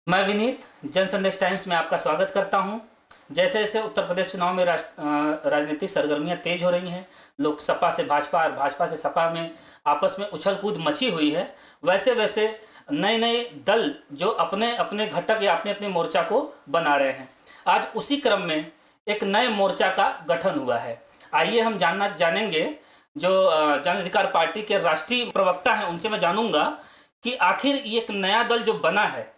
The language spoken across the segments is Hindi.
मैं विनीत जन संदेश टाइम्स में आपका स्वागत करता हूं। जैसे जैसे उत्तर प्रदेश चुनाव में राजनीतिक सरगर्मियां तेज हो रही हैं, लोग सपा से भाजपा और भाजपा से सपा में आपस में उछल कूद मची हुई है, वैसे वैसे नए नए दल जो अपने अपने घटक या अपने अपने मोर्चा को बना रहे हैं। आज उसी क्रम में एक नए मोर्चा का गठन हुआ है। आइए हम जानेंगे जो जन अधिकार पार्टी के राष्ट्रीय प्रवक्ता हैं, उनसे मैं जानूंगा कि आखिर ये एक नया दल जो बना है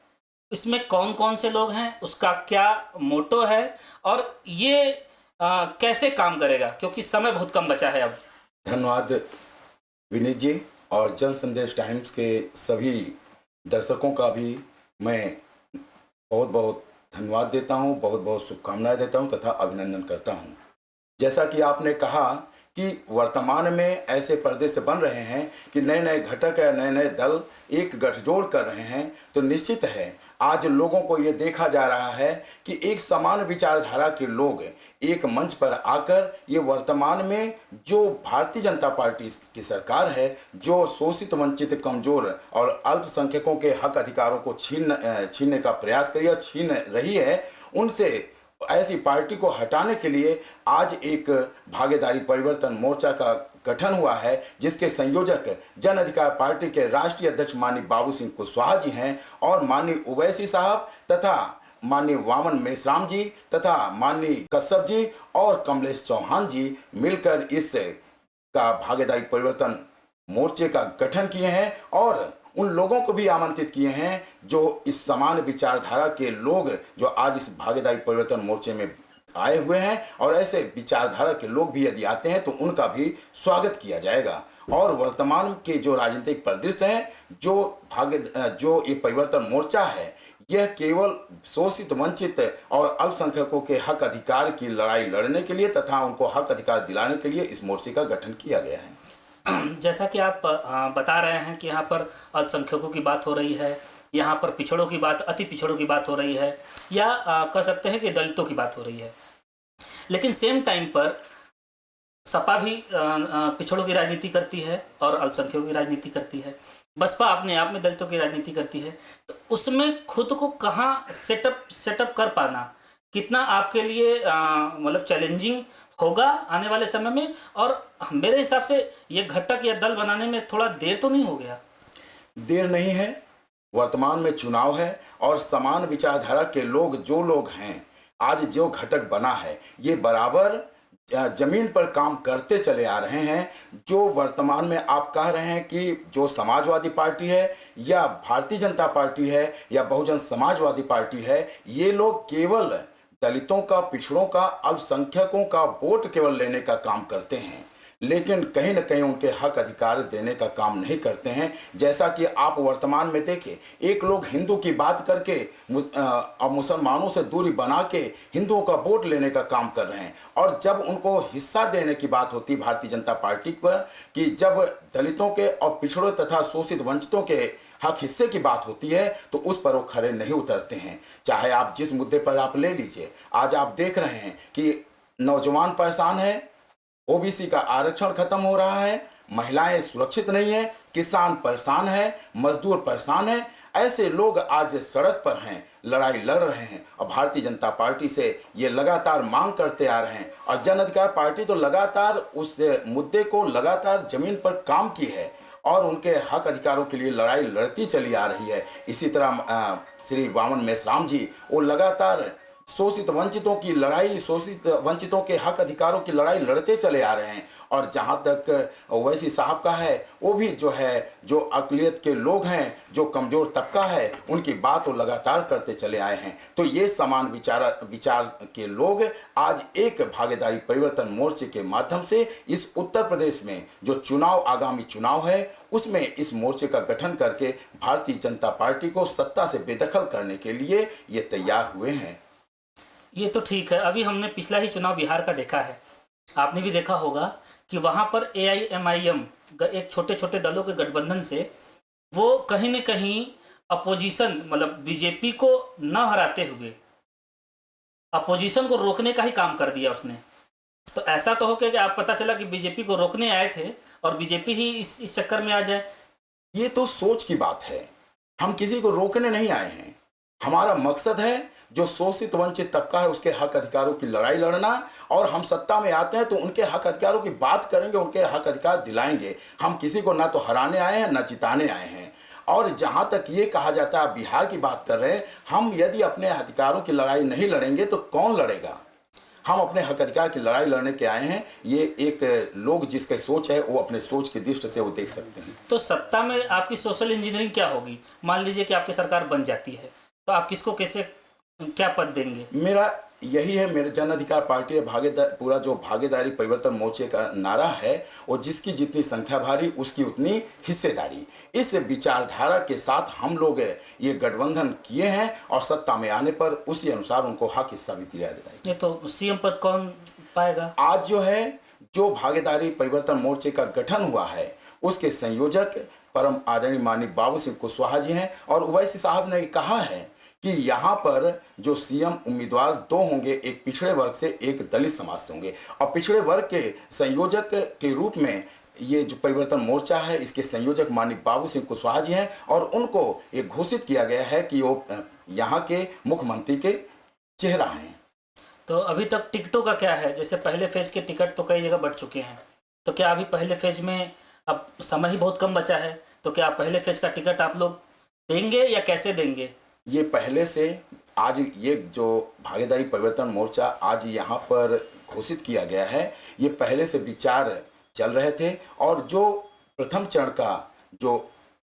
इसमें कौन कौन से लोग हैं, उसका क्या मोटो है और ये कैसे काम करेगा, क्योंकि समय बहुत कम बचा है अब। धन्यवाद विनीत जी और जन संदेश टाइम्स के सभी दर्शकों का भी मैं बहुत बहुत धन्यवाद देता हूं, बहुत बहुत शुभकामनाएं देता हूं तथा अभिनंदन करता हूं। जैसा कि आपने कहा कि वर्तमान में ऐसे परिदृश्य बन रहे हैं कि नए नए घटक या नए नए दल एक गठजोड़ कर रहे हैं, तो निश्चित है आज लोगों को ये देखा जा रहा है कि एक समान विचारधारा के लोग एक मंच पर आकर ये वर्तमान में जो भारतीय जनता पार्टी की सरकार है, जो शोषित वंचित कमजोर और अल्पसंख्यकों के हक अधिकारों को छीनने का प्रयास करी और छीन रही है, उनसे ऐसी पार्टी को हटाने के लिए आज एक भागीदारी परिवर्तन मोर्चा का गठन हुआ है, जिसके संयोजक जन अधिकार पार्टी के राष्ट्रीय अध्यक्ष माननीय बाबू सिंह कुशवाहा जी हैं और माननीय उवैसी साहब तथा माननीय वामन मेश्राम जी तथा माननीय कश्यप जी और कमलेश चौहान जी मिलकर इस का भागीदारी परिवर्तन मोर्चे का गठन किए हैं और उन लोगों को भी आमंत्रित किए हैं जो इस समान विचारधारा के लोग जो आज इस भागीदारी परिवर्तन मोर्चे में आए हुए हैं, और ऐसे विचारधारा के लोग भी यदि आते हैं तो उनका भी स्वागत किया जाएगा। और वर्तमान के जो राजनीतिक परिदृश्य है, जो ये परिवर्तन मोर्चा है, यह केवल शोषित वंचित और अल्पसंख्यकों के हक अधिकार की लड़ाई लड़ने के लिए तथा उनको हक अधिकार दिलाने के लिए इस मोर्चे का गठन किया गया है। जैसा कि आप बता रहे हैं कि यहाँ पर अल्पसंख्यकों की बात हो रही है, यहाँ पर पिछड़ों की बात, अति पिछड़ों की बात हो रही है, या कह सकते हैं कि दलितों की बात हो रही है, लेकिन सेम टाइम पर सपा भी पिछड़ों की राजनीति करती है और अल्पसंख्यकों की राजनीति करती है। बसपा अपने आप में दलितों की राजनीति करती है। तो उसमें खुद को कहाँ सेटअप कर पाना कितना आपके लिए मतलब चैलेंजिंग होगा आने वाले समय में, और मेरे हिसाब से ये घटक या दल बनाने में थोड़ा देर तो नहीं हो गया? देर नहीं है। वर्तमान में चुनाव है और समान विचारधारा के लोग हैं, आज जो घटक बना है ये बराबर जमीन पर काम करते चले आ रहे हैं। जो वर्तमान में आप कह रहे हैं कि जो समाजवादी पार्टी है या भारतीय जनता पार्टी है या बहुजन समाजवादी पार्टी है, ये लोग केवल दलितों का, पिछड़ों का, अल्पसंख्यकों का वोट केवल लेने का काम करते हैं, लेकिन कहीं न कहीं उनके हक अधिकार देने का काम नहीं करते हैं। जैसा कि आप वर्तमान में देखें, एक लोग हिंदू की बात करके अब मुसलमानों से दूरी बना के हिंदुओं का वोट लेने का काम कर रहे हैं, और जब उनको हिस्सा देने की बात होती भारतीय जनता पार्टी पर कि जब दलितों के और पिछड़ों तथा शोषित वंचितों के हक हिस्से की बात होती है तो उस पर वो खड़े नहीं उतरते हैं। चाहे आप जिस मुद्दे पर आप ले लीजिए, आज आप देख रहे हैं कि नौजवान परेशान है, ओबीसी का आरक्षण खत्म हो रहा है, महिलाएं सुरक्षित नहीं है, किसान परेशान है, मजदूर परेशान है। ऐसे लोग आज सड़क पर हैं, लड़ाई लड़ रहे हैं और भारतीय जनता पार्टी से ये लगातार मांग करते आ रहे हैं, और जन अधिकार पार्टी तो लगातार उस मुद्दे को लगातार जमीन पर काम की है और उनके हक अधिकारों के लिए लड़ाई लड़ती चली आ रही है। इसी तरह श्री वामन मेश्राम जी वो लगातार शोषित वंचितों की लड़ाई, शोषित वंचितों के हक अधिकारों की लड़ाई लड़ते चले आ रहे हैं। और जहां तक ओवैसी साहब का है, वो भी जो अक़लियत के लोग हैं, जो कमज़ोर तबका है, उनकी बात वो लगातार करते चले आए हैं। तो ये समान विचार के लोग आज एक भागीदारी परिवर्तन मोर्चे के माध्यम से इस उत्तर प्रदेश में जो आगामी चुनाव है उसमें इस मोर्चे का गठन करके भारतीय जनता पार्टी को सत्ता से बेदखल करने के लिए ये तैयार हुए हैं। ये तो ठीक है। अभी हमने पिछला ही चुनाव बिहार का देखा है, आपने भी देखा होगा कि वहाँ पर AIMIM एक छोटे छोटे दलों के गठबंधन से वो कहीं न कहीं अपोजिशन, मतलब बीजेपी को न हराते हुए अपोजिशन को रोकने का ही काम कर दिया उसने। तो ऐसा तो हो कि आप पता चला कि बीजेपी को रोकने आए थे और बीजेपी ही इस चक्कर में आ जाए। ये तो सोच की बात है। हम किसी को रोकने नहीं आए हैं, हमारा मकसद है जो शोषित वंचित तबका है उसके हक अधिकारों की लड़ाई लड़ना, और हम सत्ता में आते हैं तो उनके हक अधिकारों की बात करेंगे, उनके हक अधिकार दिलाएंगे। हम किसी को ना तो हराने आए हैं ना जिताने आए हैं। और जहाँ तक ये कहा जाता है, बिहार की बात कर रहे हैं, हम यदि अपने अधिकारों की लड़ाई नहीं लड़ेंगे तो कौन लड़ेगा? हम अपने हक अधिकार की लड़ाई लड़ने के आए हैं। ये एक लोग जिसकी सोच है वो अपने सोच की दृष्टि से वो देख सकते हैं। तो सत्ता में आपकी सोशल इंजीनियरिंग क्या होगी? मान लीजिए कि आपकी सरकार बन जाती है, तो आप किसको कैसे क्या पद देंगे? मेरा यही है, मेरे जन अधिकार पार्टी है, पूरा जो भागीदारी परिवर्तन मोर्चे का नारा है, वो जिसकी जितनी संख्या भारी उसकी उतनी हिस्सेदारी। इस विचारधारा के साथ हम लोग ये गठबंधन किए हैं और सत्ता में आने पर उसी अनुसार उनको हक हिस्सा भी दिया जाएगा। ये तो सीएम पद कौन पाएगा? आज जो है, जो भागीदारी परिवर्तन मोर्चे का गठन हुआ है उसके संयोजक परम आदरणीय माननीय बाबू सिंह कुशवाहा जी हैं, और ओवैसी साहब ने कहा है कि यहाँ पर जो सीएम उम्मीदवार 2 होंगे, एक पिछड़े वर्ग से, एक दलित समाज से होंगे, और पिछड़े वर्ग के संयोजक के रूप में ये जो परिवर्तन मोर्चा है इसके संयोजक माननीय बाबू सिंह कुशवाहा जी हैं, और उनको ये घोषित किया गया है कि वो यहाँ के मुख्यमंत्री के चेहरा हैं। तो अभी तक टिकटों का क्या है? जैसे पहले फेज के टिकट तो कई जगह बढ़ चुके हैं, तो क्या अभी पहले फेज में, अब समय ही बहुत कम बचा है, तो क्या पहले फेज का टिकट आप लोग देंगे या कैसे देंगे? ये पहले से, आज ये जो भागीदारी परिवर्तन मोर्चा आज यहाँ पर घोषित किया गया है, ये पहले से विचार चल रहे थे, और जो प्रथम चरण का जो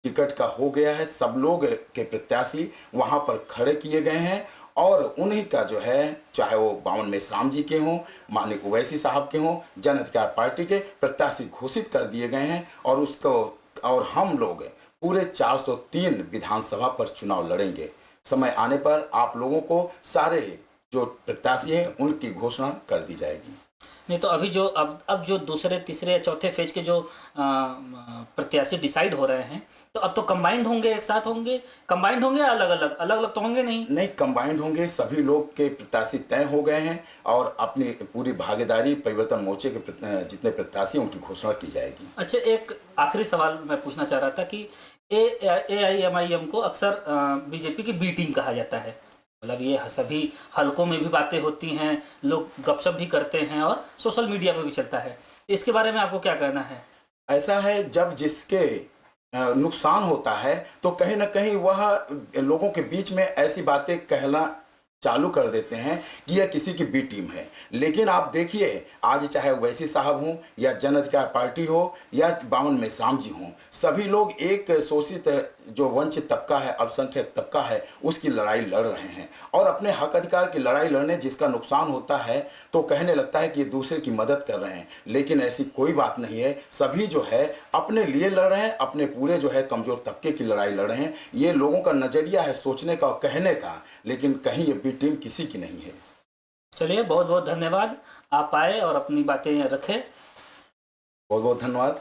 टिकट का हो गया है, सब लोग के प्रत्याशी वहाँ पर खड़े किए गए हैं, और उन्हीं का जो है, चाहे वो बावन मेश्राम जी के हों, माननीय ओवैसी साहब के हों, जन अधिकार पार्टी के प्रत्याशी घोषित कर दिए गए हैं, और हम लोग पूरे 403 विधानसभा पर चुनाव लड़ेंगे। समय आने पर आप लोगों को सारे जो प्रत्याशी हैं उनकी घोषणा कर दी जाएगी। नहीं तो अभी जो अब जो दूसरे, तीसरे या चौथे फेज के जो प्रत्याशी डिसाइड हो रहे हैं, तो अब तो कंबाइंड होंगे, एक साथ होंगे, कंबाइंड होंगे या अलग अलग? अलग अलग तो होंगे नहीं कंबाइंड होंगे। सभी लोग के प्रत्याशी तय हो गए हैं, और अपनी पूरी भागीदारी परिवर्तन मोर्चे के जितने प्रत्याशी उनकी घोषणा की जाएगी। अच्छा, एक आखिरी सवाल मैं पूछना चाह रहा था कि AIMIM को अक्सर बीजेपी की बी टीम कहा जाता है। मतलब ये सभी हलकों में भी बातें होती हैं, लोग गपशप भी करते हैं और सोशल मीडिया पर भी चलता है। इसके बारे में आपको क्या कहना है? ऐसा है, जब जिसके नुकसान होता है तो कहीं ना कहीं वह लोगों के बीच में ऐसी बातें कहना चालू कर देते हैं कि यह किसी की बी टीम है। लेकिन आप देखिए, आज चाहे ओवैसी साहब हों या जन अधिकार पार्टी हो या बावन मेश्राम जी हों, सभी लोग एक शोषित जो वंचित तबका है, अल्पसंख्यक तबका है, उसकी लड़ाई लड़ रहे हैं, और अपने हक अधिकार की लड़ाई लड़ने जिसका नुकसान होता है तो कहने लगता है कि ये दूसरे की मदद कर रहे हैं। लेकिन ऐसी कोई बात नहीं है। सभी जो है अपने लिए लड़ रहे हैं, अपने पूरे जो है कमजोर तबके की लड़ाई लड़ रहे हैं। ये लोगों का नजरिया है सोचने का और कहने का, लेकिन कहीं ये बी टीम किसी की नहीं है। चलिए, बहुत बहुत धन्यवाद, आप आए और अपनी बातें रखें। बहुत बहुत धन्यवाद।